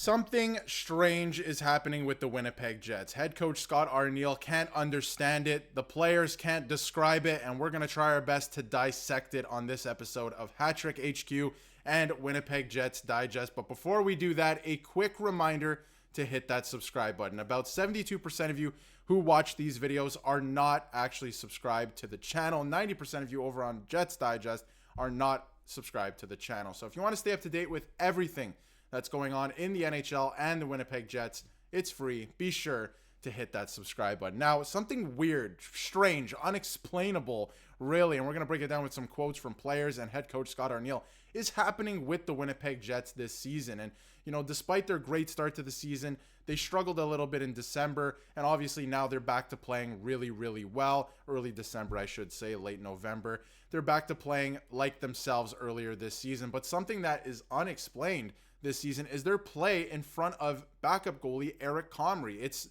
Something strange is happening with the Winnipeg Jets. Head coach Scott Arniel can't understand it. The players can't describe it, and we're going to try our best to dissect it on this episode of Hat-Trick HQ and Winnipeg Jets Digest. But before we do that, a quick reminder to hit that subscribe button. About 72% of you who watch these videos are not actually subscribed to the channel. 90% of you over on Jets Digest are not subscribed to the channel. So if you want to stay up to date with everything that's going on in the NHL and the Winnipeg Jets, it's free. Be sure to hit that subscribe button. Now, something weird, strange, unexplainable, really, and we're going to break it down with some quotes from players and head coach Scott Arniel, is happening with the Winnipeg Jets this season. And, you know, despite their great start to the season, they struggled a little bit in December, and obviously now they're back to playing really, really well. Early December, I should say, late November. They're back to playing like themselves earlier this season. But something that is unexplained this season is their play in front of backup goalie Eric Comrie. It's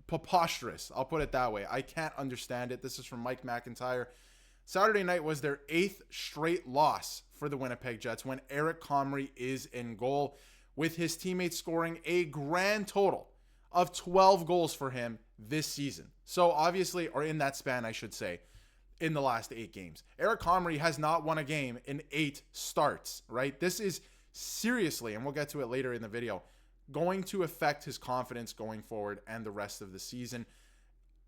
preposterous, I'll put it that way. I can't understand it. This is from Mike McIntyre. Saturday night was their 8th straight loss for the Winnipeg Jets when Eric Comrie is in goal, with his teammates scoring a grand total of 12 goals for him this season. So obviously, or in that span, I should say, in the last 8 games. Eric Comrie has not won a game in 8 starts, right? This is seriously, and we'll get to it later in the video, going to affect his confidence going forward and the rest of the season.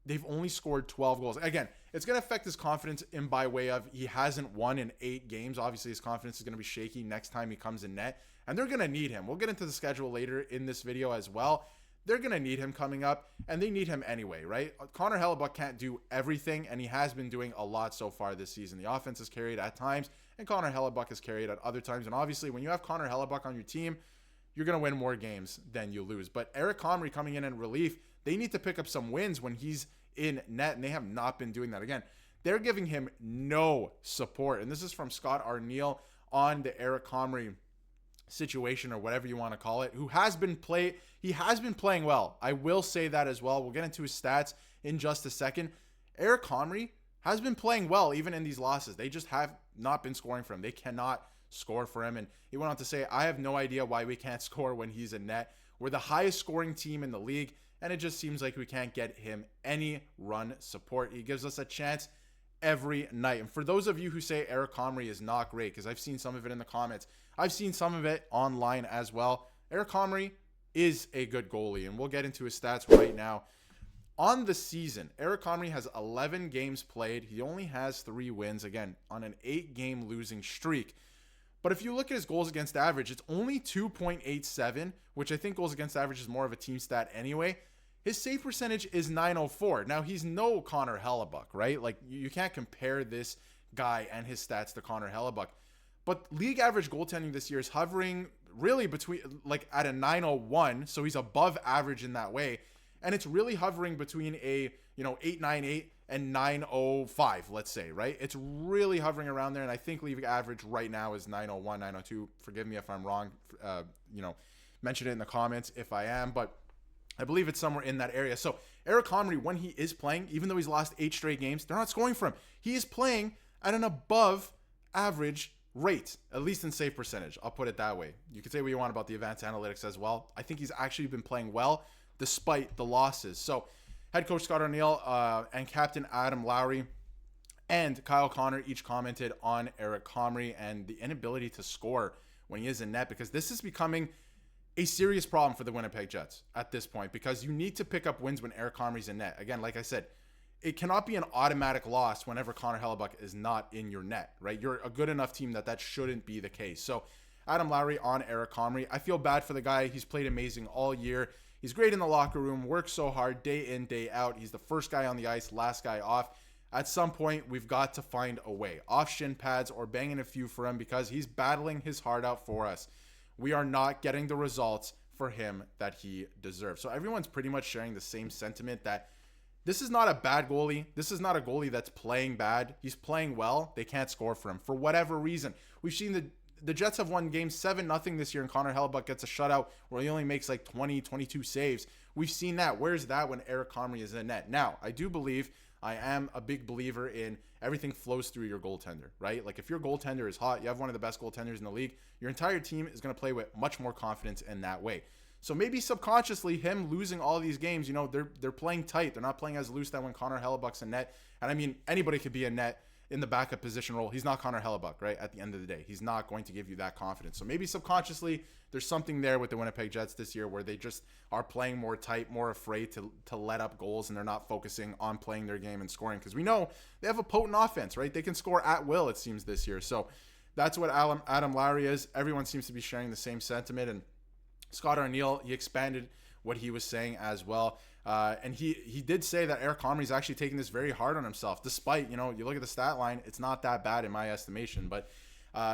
They've only scored 12 goals. Again, it's going to affect his confidence in by way of he hasn't won in 8 games. Obviously, his confidence is going to be shaky next time he comes in net, and they're going to need him. We'll get into the schedule later in this video as well. They're going to need him coming up, and they need him anyway, right? Connor Hellebuyck can't do everything, and he has been doing a lot so far this season. The offense is carried at times, and Connor Hellebuyck is carried at other times. And obviously, when you have Connor Hellebuyck on your team, you're going to win more games than you lose. But Eric Comrie coming in relief, they need to pick up some wins when he's in net, and they have not been doing that. Again, they're giving him no support. And this is from Scott Arniel on the Eric Comrie situation, or whatever you want to call it, he has been playing well. I will say that as well. We'll get into his stats in just a second. Eric Comrie has been playing well even in these losses. They just have not been scoring for him. They cannot score for him. And he went on to say, I have no idea why we can't score when he's in net. We're the highest scoring team in the league, and it just seems like we can't get him any run support. He gives us a chance every night. And for those of you who say Eric Comrie is not great, because I've seen some of it in the comments, I've seen some of it online as well, Eric Comrie is a good goalie, and we'll get into his stats right now. On the season, Eric Comrie has 11 games played. He only has 3 wins, again, on an 8-game losing streak. But if you look at his goals against average, it's only 2.87, which I think goals against average is more of a team stat anyway. His save percentage is .904. Now, he's no Connor Hellebuyck, right? Like, you can't compare this guy and his stats to Connor Hellebuyck. But league average goaltending this year is hovering really between, like, at a 901, so he's above average in that way. And it's really hovering between a, 898 and 905, let's say, right? It's really hovering around there, and I think league average right now is 901, 902. Forgive me if I'm wrong. Mention it in the comments if I am, but I believe it's somewhere in that area. So Eric Comrie, when he is playing, even though he's lost 8 straight games, they're not scoring for him. He is playing at an above average rate, at least in save percentage. I'll put it that way. You can say what you want about the advanced analytics as well. I think he's actually been playing well despite the losses. So head coach Scott Arniel and captain Adam Lowry and Kyle Connor each commented on Eric Comrie and the inability to score when he is in net, because this is becoming a serious problem for the Winnipeg Jets at this point, because you need to pick up wins when Eric Comrie's in net. Again, like I said, it cannot be an automatic loss whenever Connor Hellebuyck is not in your net, right? You're a good enough team that shouldn't be the case. So Adam Lowry on Eric Comrie. I feel bad for the guy. He's played amazing all year. He's great in the locker room, works so hard day in, day out. He's the first guy on the ice, last guy off. At some point, we've got to find a way. Off shin pads or banging a few for him, because he's battling his heart out for us. We are not getting the results for him that he deserves. So everyone's pretty much sharing the same sentiment that this is not a bad goalie. This is not a goalie that's playing bad. He's playing well. They can't score for him for whatever reason. We've seen the Jets have won games 7-0 this year, and Connor Hellebuyck gets a shutout where he only makes like 20, 22 saves. We've seen that. Where's that when Eric Comrie is in net? Now, I do believe, I am a big believer in everything flows through your goaltender, right? Like, if your goaltender is hot, you have one of the best goaltenders in the league, your entire team is going to play with much more confidence in that way. So maybe subconsciously him losing all these games, they're playing tight. They're not playing as loose that when Connor Hellebuck's in net. And I mean, anybody could be in net in the backup position role. He's not Connor Hellebuck, right? At the end of the day, he's not going to give you that confidence. So maybe subconsciously there's something there with the Winnipeg Jets this year where they just are playing more tight, more afraid to let up goals, and they're not focusing on playing their game and scoring, because we know they have a potent offense, right? They can score at will, it seems, this year. So that's what Adam Lowry is. Everyone seems to be sharing the same sentiment, and Scott Arniel, he expanded what he was saying as well. And he did say that Eric Comrie is actually taking this very hard on himself, despite, you look at the stat line, it's not that bad in my estimation, but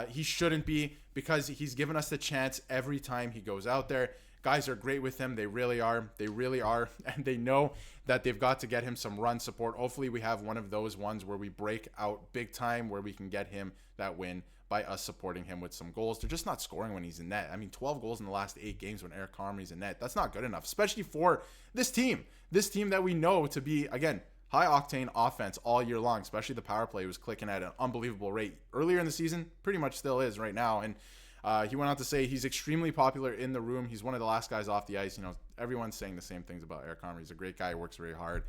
he shouldn't be, because he's given us the chance every time he goes out there. Guys are great with him. They really are. They really are. And they know that they've got to get him some run support. Hopefully we have one of those ones where we break out big time, where we can get him that win by us supporting him with some goals. They're just not scoring when he's in net. I mean, 12 goals in the last 8 games when Eric Comrie's in net. That's not good enough, especially for this team. This team that we know to be, again, high-octane offense all year long, especially the power play was clicking at an unbelievable rate. Earlier in the season, pretty much still is right now. And he went on to say he's extremely popular in the room. He's one of the last guys off the ice. Everyone's saying the same things about Eric Comrie. He's a great guy. He works very hard.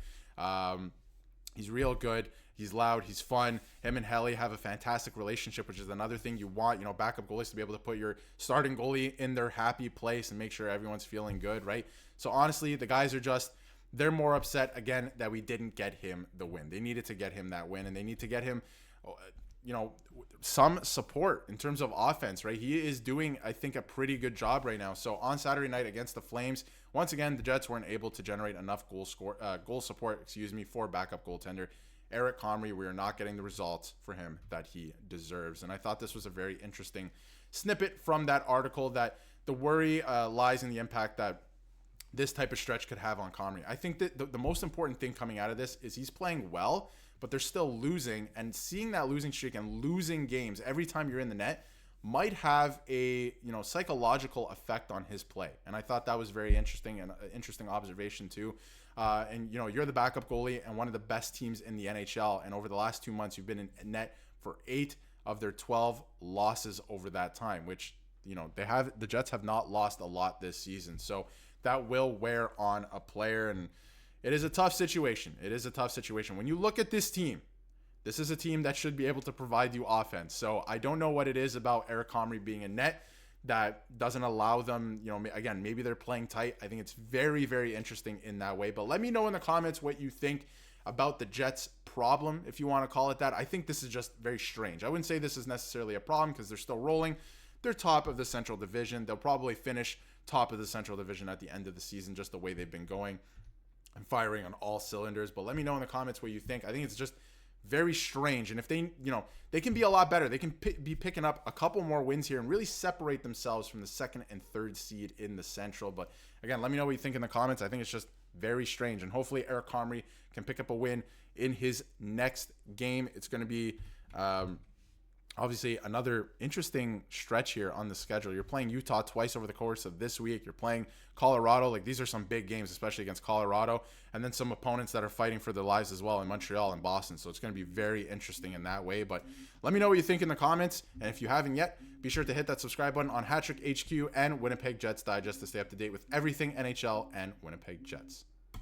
He's real good. He's loud. He's fun. Him and Helly have a fantastic relationship, which is another thing you want. Backup goalies to be able to put your starting goalie in their happy place and make sure everyone's feeling good, right? So honestly, the guys are they're more upset, again, that we didn't get him the win. They needed to get him that win, and they need to get him, some support in terms of offense, right? He is doing, I think, a pretty good job right now. So on Saturday night against the Flames, once again, the Jets weren't able to generate enough goal support for backup goaltender Eric Comrie. We are not getting the results for him that he deserves. And I thought this was a very interesting snippet from that article, that the worry lies in the impact that this type of stretch could have on Comrie. I think that the most important thing coming out of this is he's playing well, but they're still losing, and seeing that losing streak and losing games every time you're in the net might have a psychological effect on his play. And I thought that was very interesting, and an interesting observation too. And you're the backup goalie and one of the best teams in the NHL, and over the last 2 months you've been in net for 8 of their 12 losses over that time, which the Jets have not lost a lot this season. So that will wear on a player, and it is a tough situation. It is a tough situation. When you look at this team, this is a team that should be able to provide you offense. So I don't know what it is about Eric Comrie being in net that doesn't allow them, again, maybe they're playing tight. I think it's very, very interesting in that way. But let me know in the comments what you think about the Jets' problem, if you want to call it that. I think this is just very strange. I wouldn't say this is necessarily a problem because they're still rolling. They're top of the Central Division. They'll probably finish top of the Central Division at the end of the season, just the way they've been going and firing on all cylinders. But let me know in the comments what you think. I think it's just very strange. And if they, they can be a lot better. They can be picking up a couple more wins here and really separate themselves from the 2nd and 3rd seed in the Central. But again, let me know what you think in the comments. I think it's just very strange. And hopefully Eric Comrie can pick up a win in his next game. It's going to be obviously another interesting stretch here on the schedule. You're playing Utah twice over the course of this week. You're playing Colorado. Like, these are some big games, especially against Colorado, and then some opponents that are fighting for their lives as well in Montreal and Boston. So it's going to be very interesting in that way. But let me know what you think in the comments. And if you haven't yet, be sure to hit that subscribe button on Hattrick HQ and Winnipeg Jets Digest to stay up to date with everything NHL and Winnipeg Jets.